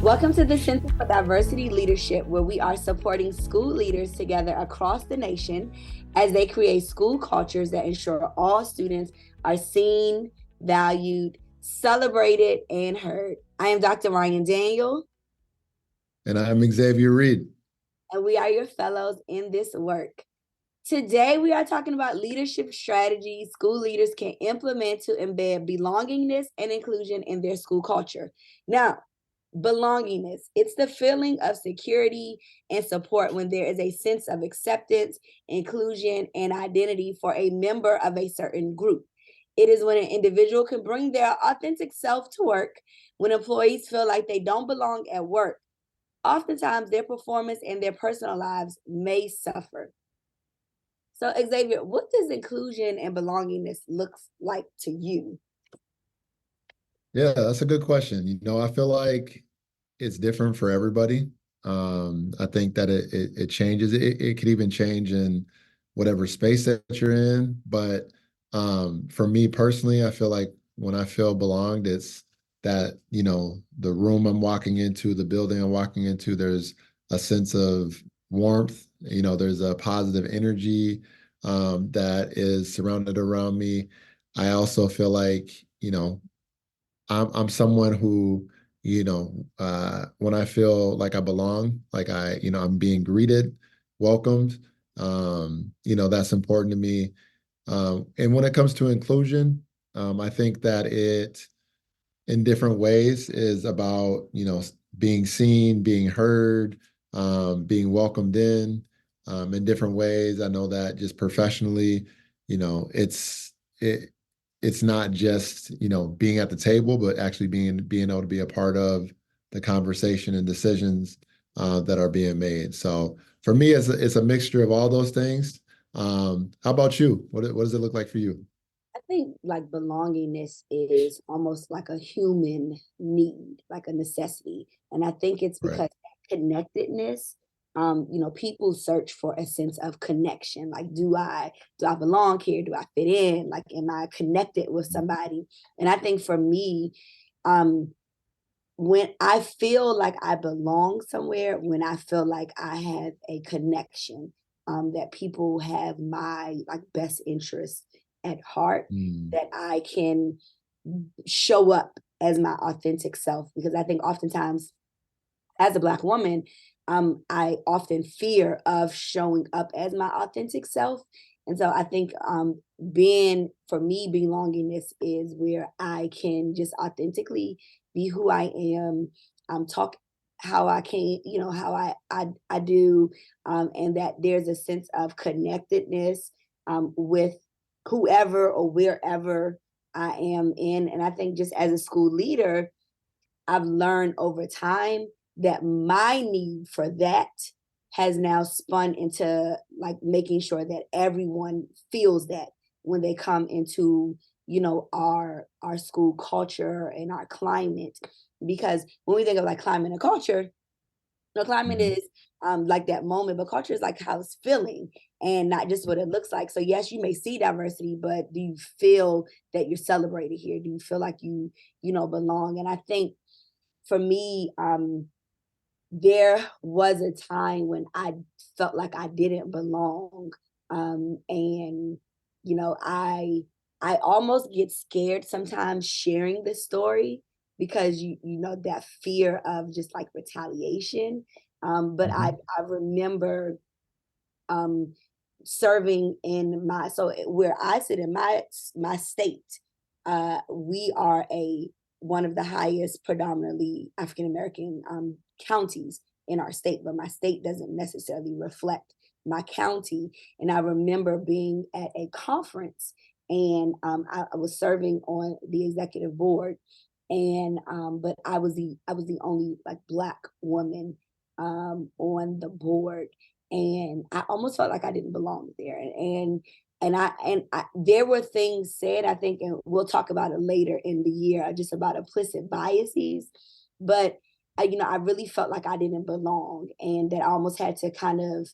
Welcome to the Center for Diversity Leadership, where we are supporting school leaders together across the nation as they create school cultures that ensure all students are seen, valued, celebrated, and heard. I am Dr. Ryan Daniel. And I'm Xavier Reed. And we are your fellows in this work. Today, we are talking about leadership strategies school leaders can implement to embed belongingness and inclusion in their school culture. Now, belongingness, it's the feeling of security and support when there is a sense of acceptance, inclusion, and identity for a member of a certain group. It is when an individual can bring their authentic self to work. When employees feel like they don't belong at work, oftentimes their performance and their personal lives may suffer. So, Xavier, what does inclusion and belongingness look like to you? Yeah, that's a good question. I feel like it's different for everybody. I think that it changes. It could even change in whatever space that you're in. But for me personally, I feel like when I feel belonged, it's that, the room I'm walking into, the building I'm walking into, there's a sense of warmth, there's a positive energy that is surrounded around me. I also feel like, I'm someone who, when I feel like I belong, like I'm being greeted, welcomed, that's important to me. And when it comes to inclusion, I think that it, in different ways, is about, being seen, being heard, being welcomed in different ways. I know that just professionally, you know, it's it it's not just, being at the table, but actually being able to be a part of the conversation and decisions that are being made. So for me, it's a mixture of all those things. How about you? What does it look like for you? I think like belongingness is almost like a human need, like a necessity. And I think it's Right. because connectedness, people search for a sense of connection. Like, do I belong here? Do I fit in? Like, am I connected with somebody? And I think for me, um, when I feel like I belong somewhere, when I feel like I have a connection, that people have my like best interest at heart, Mm. that I can show up as my authentic self. Because I think oftentimes as a Black woman, I often fear of showing up as my authentic self. And so I think for me, belongingness is where I can just authentically be who I am, talk how I can, how I do, and that there's a sense of connectedness with whoever or wherever I am in. And I think just as a school leader, I've learned over time that my need for that has now spun into like making sure that everyone feels that when they come into our school culture and our climate. Because when we think of like climate and culture, climate Mhm. is like that moment, but culture is like how it's feeling and not just what it looks like. So yes, you may see diversity, but do you feel that you're celebrated here? Do you feel like you belong? And I think for me, there was a time when I felt like I didn't belong. And I almost get scared sometimes sharing this story because you know that fear of just like retaliation. But I Mhm. I remember um serving in where I sit in my state, we are a one of the highest predominantly African American counties in our state, but my state doesn't necessarily reflect my county. And I remember being at a conference, and I was serving on the executive board, and but I was the only like Black woman on the board, and I almost felt like I didn't belong there. And there were things said, I think, and we'll talk about it later in the year, just about implicit biases. But I really felt like I didn't belong, and that I almost had to kind of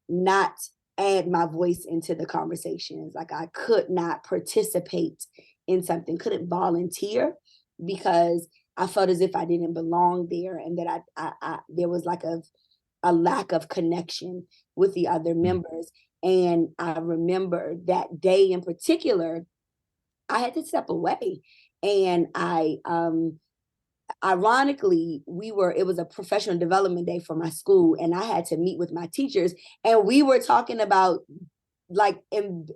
not add my voice into the conversations. Like I could not participate in something, couldn't volunteer because I felt as if I didn't belong there, and that there was like a lack of connection with the other members. And I remember that day in particular, I had to step away. And ironically, it was a professional development day for my school, and I had to meet with my teachers, and we were talking about like in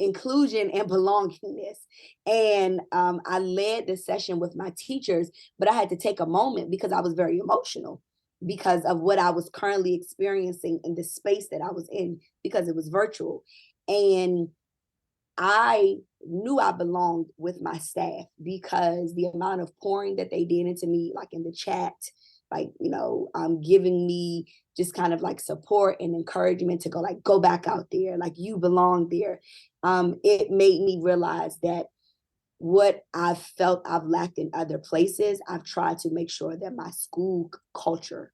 inclusion and belongingness. And I led the session with my teachers, but I had to take a moment because I was very emotional because of what I was currently experiencing in the space that I was in, because it was virtual. And I knew I belonged with my staff because the amount of pouring that they did into me, like in the chat, like, giving me just kind of like support and encouragement to go back out there, like you belong there. It made me realize that what I've felt I've lacked in other places, I've tried to make sure that my school culture,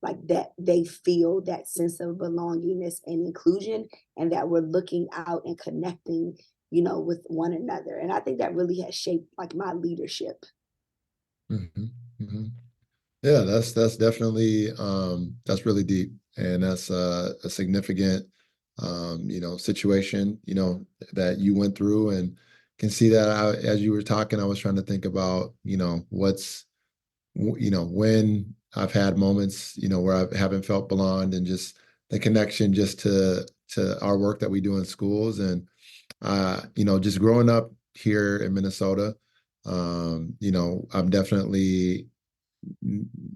like that they feel that sense of belongingness and inclusion, and that we're looking out and connecting, with one another. And I think that really has shaped like my leadership. Mm-hmm. Mm-hmm. Yeah, that's definitely that's really deep, and that's a significant situation that you went through, and can see that as you were talking, I was trying to think about when I've had moments where I haven't felt belonged, and just the connection just to our work that we do in schools, and just growing up here in Minnesota, I'm definitely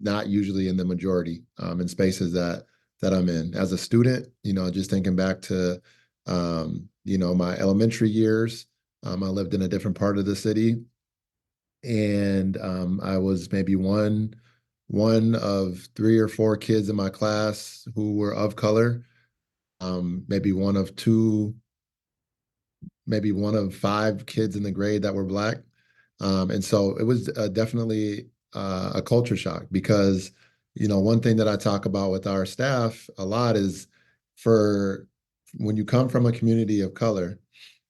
not usually in the majority in spaces that I'm in. As a student, just thinking back to my elementary years, I lived in a different part of the city, and I was maybe one of three or four kids in my class who were of color, maybe one of two, maybe one of five kids in the grade that were Black. And so it was definitely a culture shock, because, one thing that I talk about with our staff a lot is, for when you come from a community of color,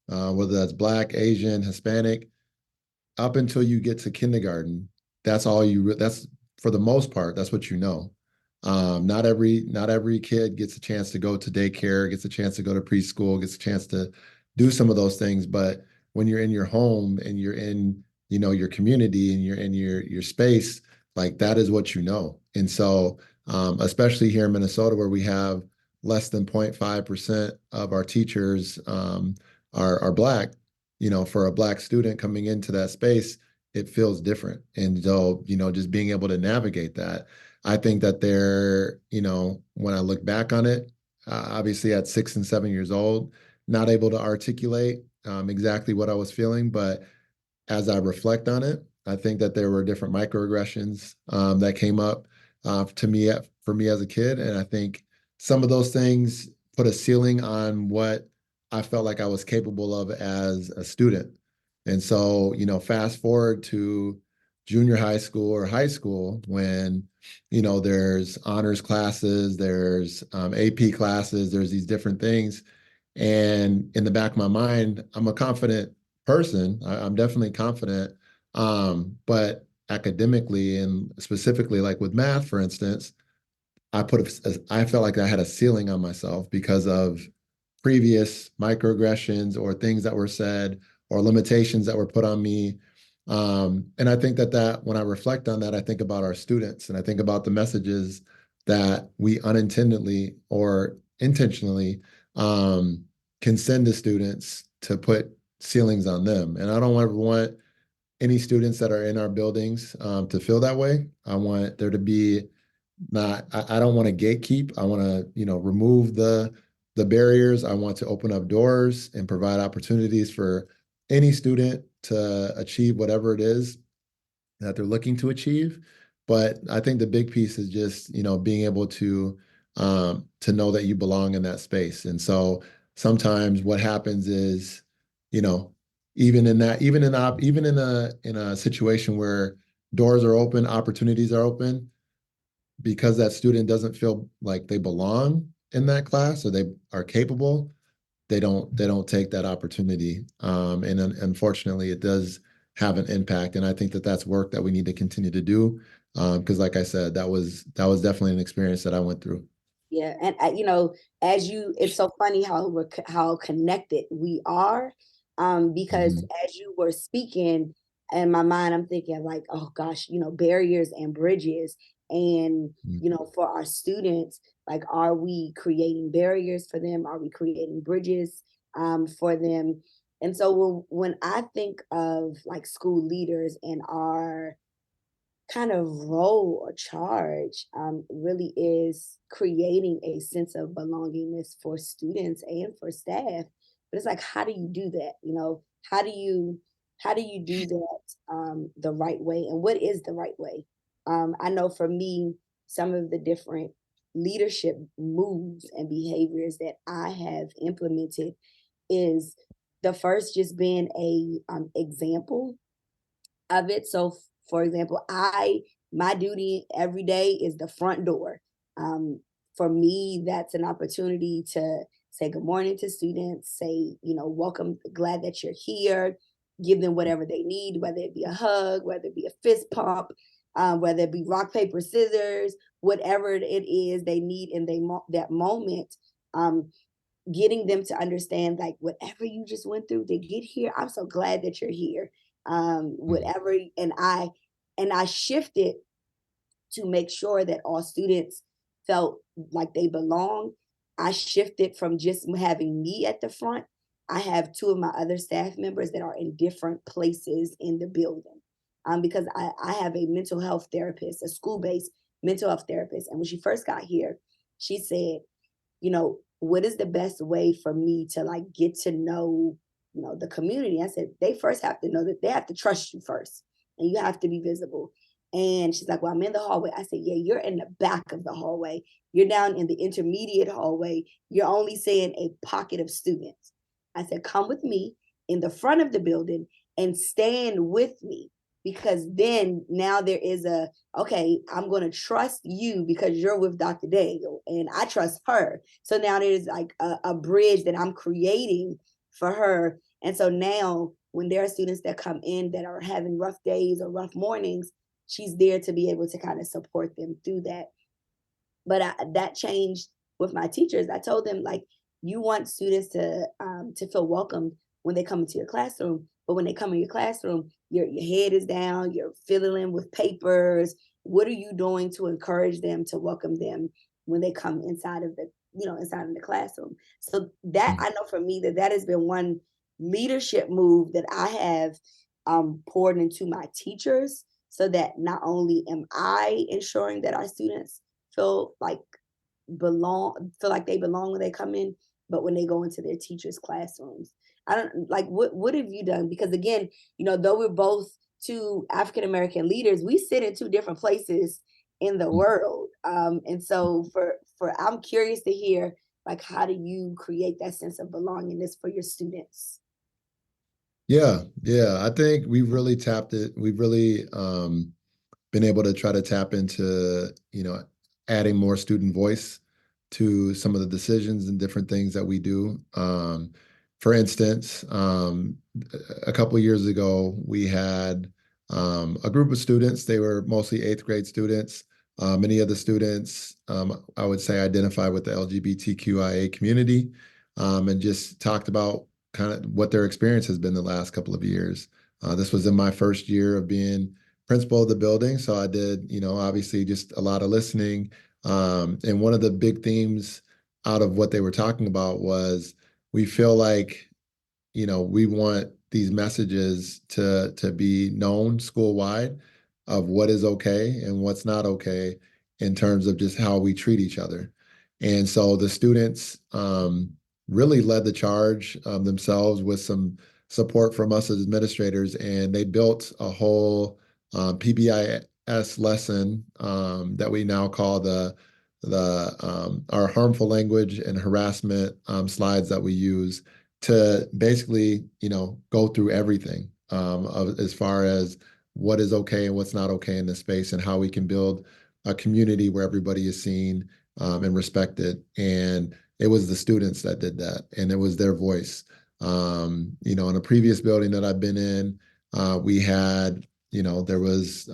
whether that's Black, Asian, Hispanic, up until you get to kindergarten, that's for the most part, that's what you know. Not every kid gets a chance to go to daycare, gets a chance to go to preschool, gets a chance to do some of those things. But when you're in your home and you're in, your community, and you're in your space, like that is what you know. And so, especially here in Minnesota, where we have less than 0.5% of our teachers are Black, for a Black student coming into that space, it feels different. And so, just being able to navigate that, I think that when I look back on it, obviously at 6 and 7 years old, not able to articulate exactly what I was feeling, but as I reflect on it, I think that there were different microaggressions that came up for me as a kid, and I think some of those things put a ceiling on what I felt like I was capable of as a student. And so, fast forward to junior high school or high school, when there's honors classes, there's AP classes, there's these different things, and in the back of my mind, I'm a confident person. I'm definitely confident. But academically, and specifically like with math, for instance, I felt like I had a ceiling on myself because of previous microaggressions or things that were said or limitations that were put on me. And I think that when I reflect on that, I think about our students, and I think about the messages that we unintendedly or intentionally can send to students to put ceilings on them. And I don't ever want any students that are in our buildings to feel that way. I want there to be not, I don't want to gatekeep. I want to, remove the barriers. I want to open up doors and provide opportunities for any student to achieve whatever it is that they're looking to achieve. But I think the big piece is just, being able to know that you belong in that space. And so sometimes what happens is, you know, even in a situation where doors are open, opportunities are open, because that student doesn't feel like they belong in that class or they are capable, they don't take that opportunity. And unfortunately, it does have an impact. And I think that that's work that we need to continue to do. Because like I said, that was definitely an experience that I went through. Yeah, and as it's so funny how how connected we are, because Mhm. as you were speaking, in my mind, I'm thinking like, oh gosh, barriers and bridges, and Mhm. for our students, like, are we creating barriers for them? Are we creating bridges, for them? And so when I think of like school leaders and our kind of role or charge, really is creating a sense of belongingness for students and for staff. But it's like, how do you do that? How do you do that, the right way? And what is the right way? I know for me, some of the different leadership moves and behaviors that I have implemented is the first just being a example of it. So, for example, my duty every day is the front door. Um, for me, that's an opportunity to say good morning to students, say, welcome, glad that you're here, give them whatever they need, whether it be a hug, whether it be a fist pump, whether it be rock, paper, scissors, whatever it is they need in that moment. Um, Getting them to understand, like, whatever you just went through to get here, I'm so glad that you're here. Mhm. Whatever, and I shifted to make sure that all students felt like they belong. I shifted from just having me at the front. I have two of my other staff members that are in different places in the building, because I have a mental health therapist, a school-based mental health therapist. And when she first got here, she said, what is the best way for me to like get to know, the community? I said, they first have to know that they have to trust you first, and you have to be visible. And she's like, well, I'm in the hallway. I said, yeah, you're in the back of the hallway. You're down in the intermediate hallway. You're only seeing a pocket of students. I said, come with me in the front of the building and stand with me, because then now there is okay, I'm going to trust you because you're with Dr. Daniel and I trust her. So now there's like a bridge that I'm creating for her. And so now when there are students that come in that are having rough days or rough mornings, she's there to be able to kind of support them through that. But that changed with my teachers. I told them, like, you want students to feel welcome when they come into your classroom, but when they come in your classroom, your head is down, you're filling in with papers. What are you doing to encourage them, to welcome them when they come inside of the classroom? So that, Mhm. I know for me, that has been one leadership move that I have, poured into my teachers, so that not only am I ensuring that our students feel like feel like they belong when they come in, but when they go into their teachers' classrooms. I don't like, what have you done? Because again, though we're both two African American leaders, we sit in two different places in the world. And so for I'm curious to hear, like, how do you create that sense of belongingness for your students? Yeah, yeah. I think we really tapped it. We've really been able to try to tap into, adding more student voice to some of the decisions and different things that we do. For instance, a couple of years ago, we had a group of students. They were mostly eighth grade students. Many of the students, I would say, identify with the LGBTQIA community, and just talked about kind of what their experience has been the last couple of years. This was in my first year of being principal of the building. So I did, obviously just a lot of listening. And one of the big themes out of what they were talking about was we feel like, we want these messages to be known school wide of what is okay and what's not okay in terms of just how we treat each other. And so the students really led the charge themselves with some support from us as administrators, and they built a whole PBIS lesson that we now call our harmful language and harassment slides that we use to basically, go through everything as far as what is okay and what's not okay in this space, and how we can build a community where everybody is seen and respected. And it was the students that did that, and it was their voice. In a previous building that I've been in, We had, there was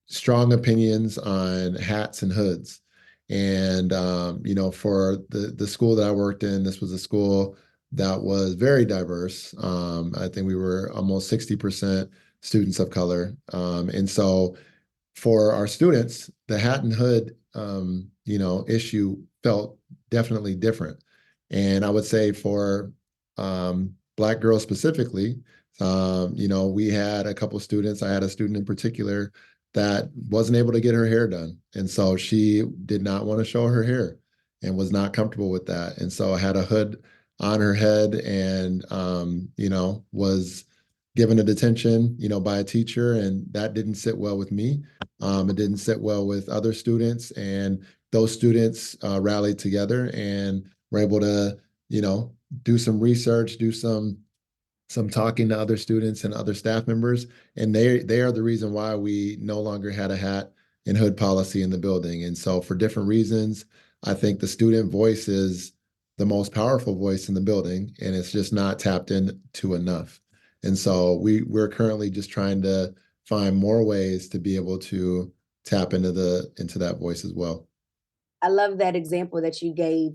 strong opinions on hats and hoods. And for the school that I worked in, this was a school that was very diverse. I think we were almost 60% students of color. And so for our students, the hat and hood, issue felt definitely different. And I would say for Black girls specifically, we had a couple students. I had a student in particular that wasn't able to get her hair done, and so she did not want to show her hair and was not comfortable with that. And so I had a hood on her head, and was given a detention, by a teacher, and that didn't sit well with me. It didn't sit well with other students, and those students rallied together and were able to, do some research, do some talking to other students and other staff members, and they are the reason why we no longer had a hat and hood policy in the building. And so, for different reasons, I think the student voice is the most powerful voice in the building, and it's just not tapped into enough. And so we're currently just trying to find more ways to be able to tap into that voice as well. I love that example that you gave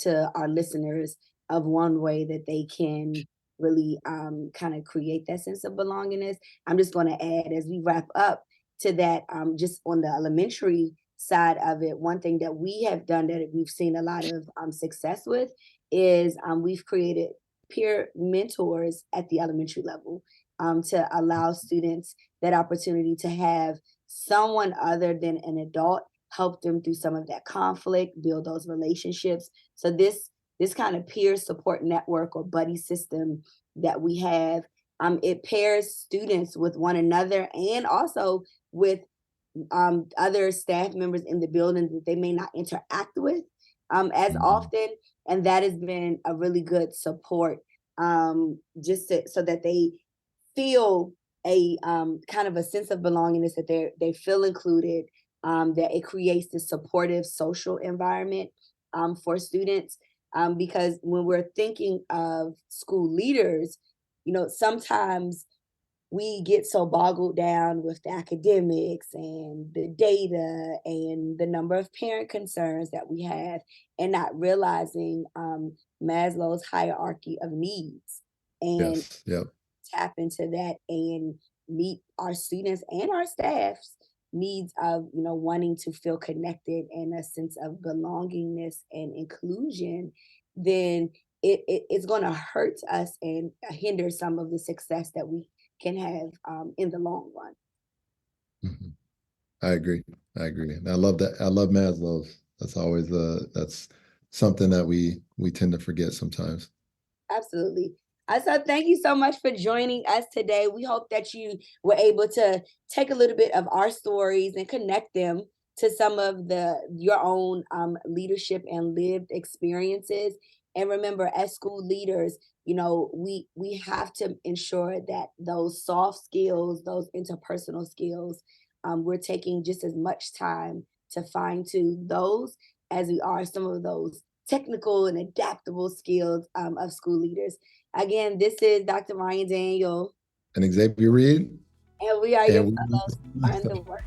to our listeners of one way that they can really kind of create that sense of belongingness. I'm just going to add as we wrap up to that, just on the elementary side of it, one thing that we have done that we've seen a lot of success with is we've created peer mentors at the elementary level to allow students that opportunity to have someone other than an adult help them through some of that conflict, build those relationships. So this kind of peer support network or buddy system that we have, it pairs students with one another and also with other staff members in the building that they may not interact with as Mhm. often, and that has been a really good support, so that they feel a kind of a sense of belongingness, that they feel included, that it creates this supportive social environment for students. Because when we're thinking of school leaders, sometimes we get so boggled down with the academics and the data and the number of parent concerns that we have, and not realizing Maslow's hierarchy of needs, and Yes. Yep. tap into that and meet our students and our staff's needs of wanting to feel connected and a sense of belongingness and inclusion, then it's going to hurt us and hinder some of the success that we can have in the long run. Mhm. I agree. I agree. And I love that. I love Maslow's. That's something that we tend to forget sometimes. Absolutely. So thank you so much for joining us today. We hope that you were able to take a little bit of our stories and connect them to some of your own leadership and lived experiences. And remember, as school leaders, we have to ensure that those soft skills, those interpersonal skills, we're taking just as much time to fine tune those as we are some of those technical and adaptable skills of school leaders. Again, this is Dr. Ryan Daniel, And Xavier Reed, and we are your and we fellow in the work.